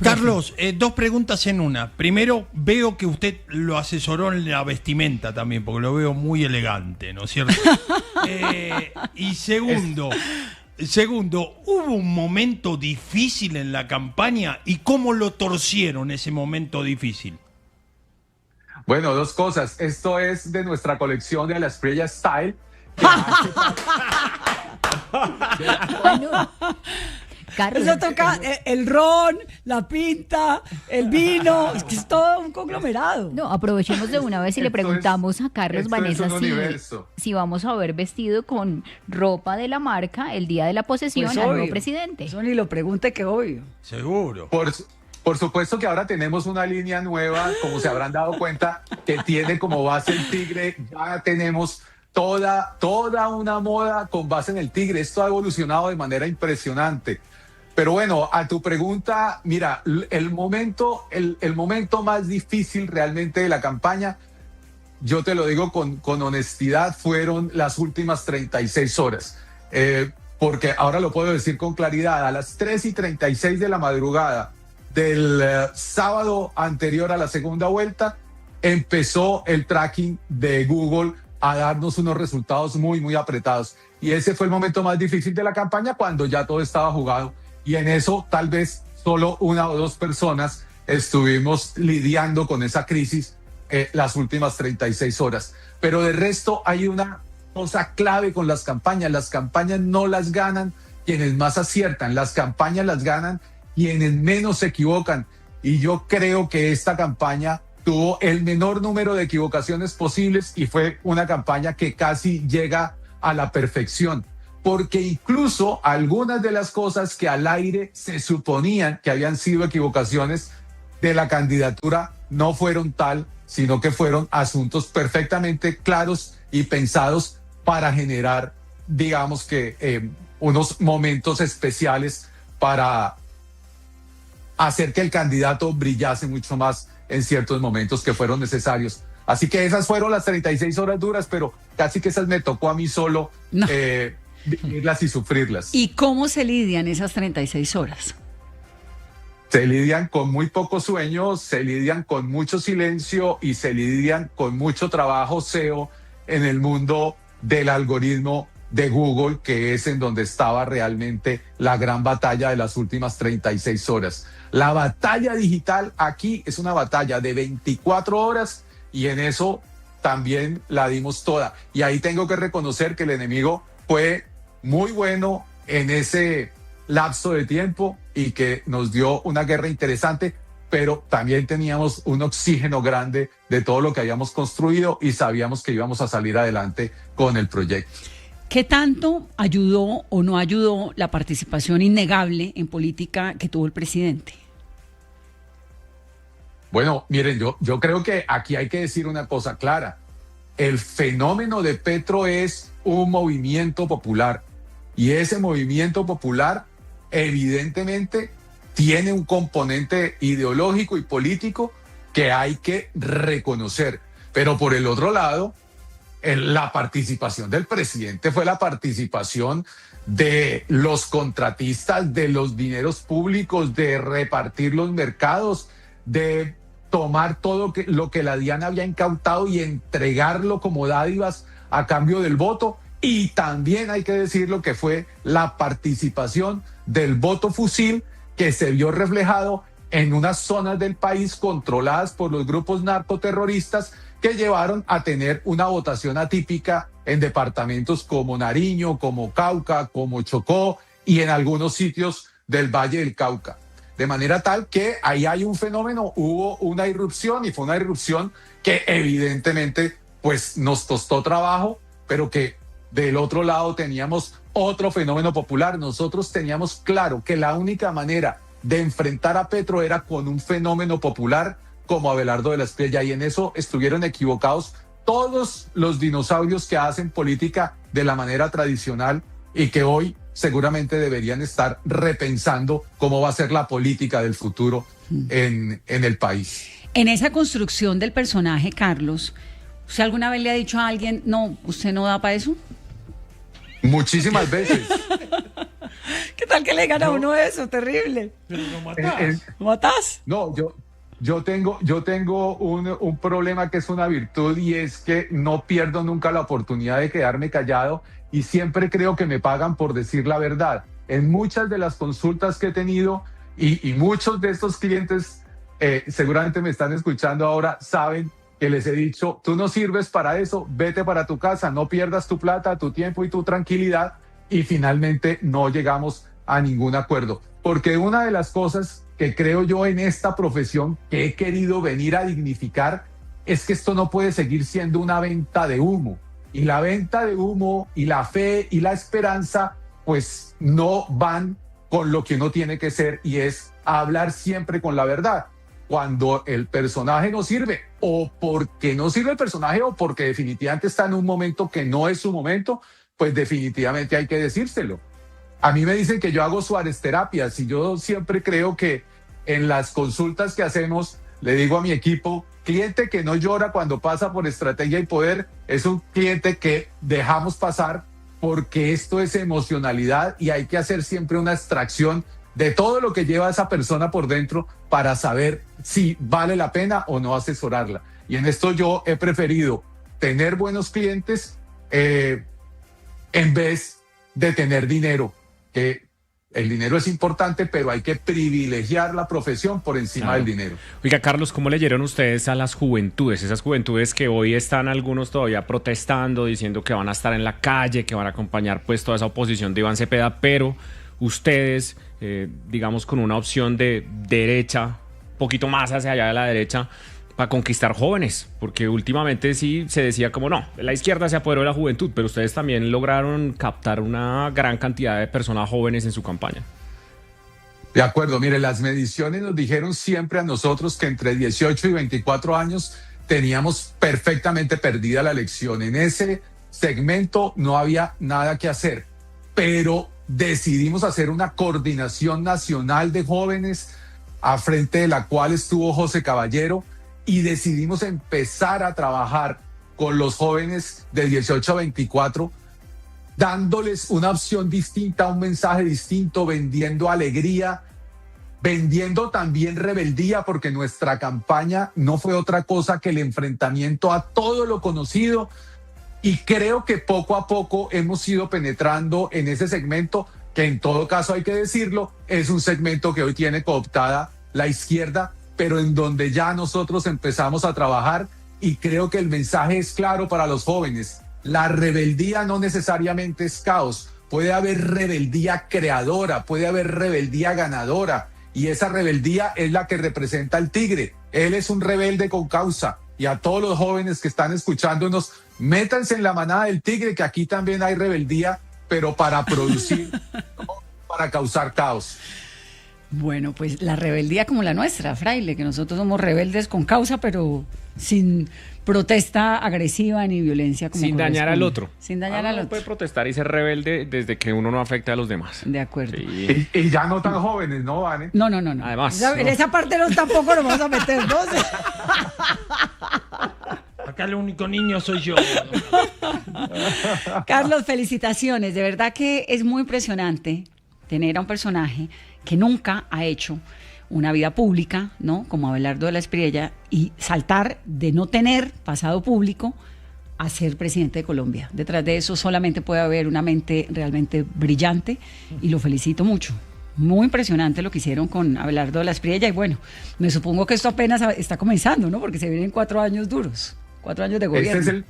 Carlos, dos preguntas en una. Primero, veo que usted lo asesoró en la vestimenta también, porque lo veo muy elegante, ¿no es cierto? Y segundo, ¿hubo un momento difícil en la campaña y cómo lo torcieron ese momento difícil? Bueno, dos cosas. Esto es de nuestra colección de la Espriella Style. Bueno, Carlos, Eso toca el ron, la pinta, el vino, es que es todo un conglomerado. no, aprovechemos de una vez y le preguntamos a Carlos esto es Vanessa un universo. si vamos a ver vestido con ropa de la marca el día de la posesión Pues al nuevo obvio. presidente. Eso ni lo pregunte, que obvio. Seguro. Por supuesto que ahora tenemos una línea nueva, como se habrán dado cuenta, que tiene como base el tigre. Ya tenemos toda una moda con base en el tigre. Esto ha evolucionado de manera impresionante. Pero bueno, a tu pregunta, mira, el momento más difícil realmente de la campaña, yo te lo digo con honestidad, fueron las últimas 36 horas. Porque ahora lo puedo decir con claridad, a las 3:36 de la madrugada del sábado anterior a la segunda vuelta, empezó el tracking de Google a darnos unos resultados muy, muy apretados. Y ese fue el momento más difícil de la campaña, cuando ya todo estaba jugado. Y en eso tal vez solo una o dos personas estuvimos lidiando con esa crisis las últimas 36 horas. Pero de resto hay una cosa clave con las campañas. Las campañas no las ganan quienes más aciertan, las campañas las ganan quienes menos se equivocan. Y yo creo que esta campaña tuvo el menor número de equivocaciones posibles y fue una campaña que casi llega a la perfección. Porque incluso algunas de las cosas que al aire se suponían que habían sido equivocaciones de la candidatura no fueron tal, sino que fueron asuntos perfectamente claros y pensados para generar, digamos que, unos momentos especiales para hacer que el candidato brillase mucho más en ciertos momentos que fueron necesarios. Así que esas fueron las 36 horas duras, pero casi que esas me tocó a mí solo. No. Vivirlas y sufrirlas. ¿Y cómo se lidian esas 36 horas? Se lidian con muy poco sueño, se lidian con mucho silencio y se lidian con mucho trabajo SEO en el mundo del algoritmo de Google, que es en donde estaba realmente la gran batalla de las últimas 36 horas. La batalla digital aquí es una batalla de 24 horas y en eso también la dimos toda. Y ahí tengo que reconocer que el enemigo fue muy bueno en ese lapso de tiempo y que nos dio una guerra interesante, pero también teníamos un oxígeno grande de todo lo que habíamos construido y sabíamos que íbamos a salir adelante con el proyecto. ¿Qué tanto ayudó o no ayudó la participación innegable en política que tuvo el presidente? Bueno, miren, yo creo que aquí hay que decir una cosa clara. El fenómeno de Petro es un movimiento popular y ese movimiento popular evidentemente tiene un componente ideológico y político que hay que reconocer. Pero por el otro lado, la participación del presidente fue la participación de los contratistas, de los dineros públicos, de repartir los mercados, de tomar todo lo que la DIAN había incautado y entregarlo como dádivas a cambio del voto. Y también hay que decirlo que fue la participación del voto fusil que se vio reflejado en unas zonas del país controladas por los grupos narcoterroristas que llevaron a tener una votación atípica en departamentos como Nariño, como Cauca, como Chocó y en algunos sitios del Valle del Cauca. De manera tal que ahí hay un fenómeno, hubo una irrupción y fue una irrupción que evidentemente pues nos costó trabajo, pero que del otro lado teníamos otro fenómeno popular. Nosotros teníamos claro que la única manera de enfrentar a Petro era con un fenómeno popular como Abelardo de la Espriella, y en eso estuvieron equivocados todos los dinosaurios que hacen política de la manera tradicional y que hoy seguramente deberían estar repensando cómo va a ser la política del futuro en el país. En esa construcción del personaje, Carlos, ¿usted alguna vez le ha dicho a alguien, no, usted no da para eso? Muchísimas veces. ¿Qué tal que le digan a uno eso? Terrible. Pero lo matás. ¿Lo matás? No, yo tengo un problema que es una virtud y es que no pierdo nunca la oportunidad de quedarme callado y siempre creo que me pagan por decir la verdad. En muchas de las consultas que he tenido y muchos de estos clientes seguramente me están escuchando ahora, saben que les he dicho, tú no sirves para eso, vete para tu casa, no pierdas tu plata, tu tiempo y tu tranquilidad, y finalmente no llegamos a ningún acuerdo. Porque una de las cosas que creo yo en esta profesión que he querido venir a dignificar es que esto no puede seguir siendo una venta de humo. Y la venta de humo y la fe y la esperanza pues no van con lo que uno tiene que ser, y es hablar siempre con la verdad. Cuando el personaje no sirve, o porque no sirve el personaje, o porque definitivamente está en un momento que no es su momento, pues definitivamente hay que decírselo. A mí me dicen que yo hago Suárez terapias y yo siempre creo que en las consultas que hacemos, le digo a mi equipo, cliente que no llora cuando pasa por estrategia y poder es un cliente que dejamos pasar porque esto es emocionalidad y hay que hacer siempre una extracción de todo lo que lleva a esa persona por dentro para saber si vale la pena o no asesorarla. Y en esto yo he preferido tener buenos clientes en vez de tener dinero, que el dinero es importante, pero hay que privilegiar la profesión por encima del dinero. Oiga, Carlos, ¿cómo leyeron ustedes a las juventudes? Esas juventudes que hoy están algunos todavía protestando, diciendo que van a estar en la calle, que van a acompañar pues toda esa oposición de Iván Cepeda, pero ustedes, digamos, con una opción de derecha, un poquito más hacia allá de la derecha, para conquistar jóvenes, porque últimamente sí se decía como no, la izquierda se apoderó de la juventud, pero ustedes también lograron captar una gran cantidad de personas jóvenes en su campaña. De acuerdo, mire, las mediciones nos dijeron siempre a nosotros que entre 18 y 24 años teníamos perfectamente perdida la elección. En ese segmento no había nada que hacer, pero decidimos hacer una coordinación nacional de jóvenes a frente de la cual estuvo José Caballero, y decidimos empezar a trabajar con los jóvenes de 18 a 24, dándoles una opción distinta, un mensaje distinto, vendiendo alegría, vendiendo también rebeldía, porque nuestra campaña no fue otra cosa que el enfrentamiento a todo lo conocido, y creo que poco a poco hemos ido penetrando en ese segmento, que en todo caso hay que decirlo, es un segmento que hoy tiene cooptada la izquierda, pero en donde ya nosotros empezamos a trabajar, y creo que el mensaje es claro para los jóvenes. La rebeldía no necesariamente es caos, puede haber rebeldía creadora, puede haber rebeldía ganadora, y esa rebeldía es la que representa el tigre. Él es un rebelde con causa, y a todos los jóvenes que están escuchándonos, métanse en la manada del tigre, que aquí también hay rebeldía, pero para producir, no para causar caos. Bueno, pues la rebeldía como la nuestra, Fraile, que nosotros somos rebeldes con causa, pero sin protesta agresiva ni violencia. Como sin dañar al otro. Sin dañar al uno otro. puede protestar y ser rebelde desde que uno no afecte a los demás. De acuerdo. Sí. Y ya no tan jóvenes, ¿no, Vane? No. Además, En esa parte tampoco nos vamos a meter, ¿no? Acá el único niño soy yo. Carlos, felicitaciones. De verdad que es muy impresionante tener a un personaje que nunca ha hecho una vida pública, ¿no? Como Abelardo de la Espriella, y saltar de no tener pasado público a ser presidente de Colombia. Detrás de eso solamente puede haber una mente realmente brillante, y lo felicito mucho. Muy impresionante lo que hicieron con Abelardo de la Espriella, y bueno, me supongo que esto apenas está comenzando, ¿no? Porque se vienen 4 años duros, 4 años de gobierno.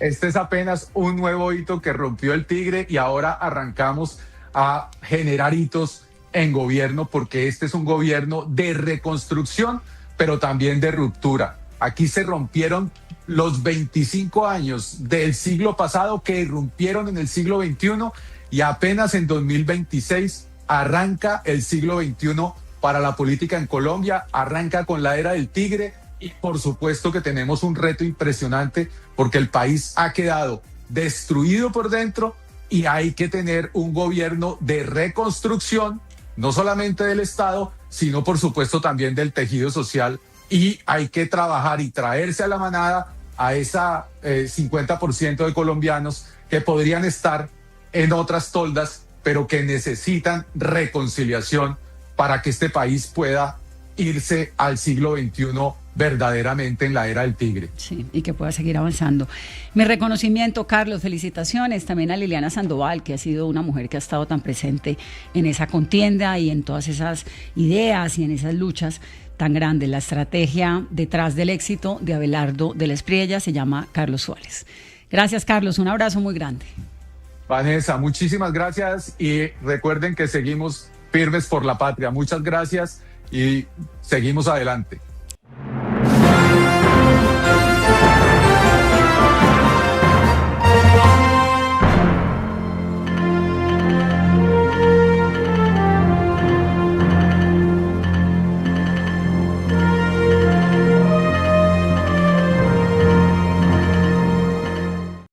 Este es apenas un nuevo hito que rompió el tigre, y ahora arrancamos a generar hitos en gobierno, porque este es un gobierno de reconstrucción, pero también de ruptura. Aquí se rompieron los 25 años del siglo pasado que irrumpieron en el siglo XXI, y apenas en 2026 arranca el siglo XXI para la política en Colombia, arranca con la era del tigre, y por supuesto que tenemos un reto impresionante porque el país ha quedado destruido por dentro, y hay que tener un gobierno de reconstrucción, no solamente del Estado, sino por supuesto también del tejido social, y hay que trabajar y traerse a la manada a esa 50% de colombianos que podrían estar en otras toldas pero que necesitan reconciliación para que este país pueda irse al siglo XXI verdaderamente en la era del tigre. Sí, y que pueda seguir avanzando. Mi reconocimiento, Carlos, felicitaciones también a Liliana Sandoval, que ha sido una mujer que ha estado tan presente en esa contienda y en todas esas ideas y en esas luchas tan grandes. La estrategia detrás del éxito de Abelardo de la Espriella se llama Carlos Suárez. Gracias, Carlos, un abrazo muy grande. Vanessa, muchísimas gracias y recuerden que seguimos firmes por la patria. Muchas gracias y seguimos adelante.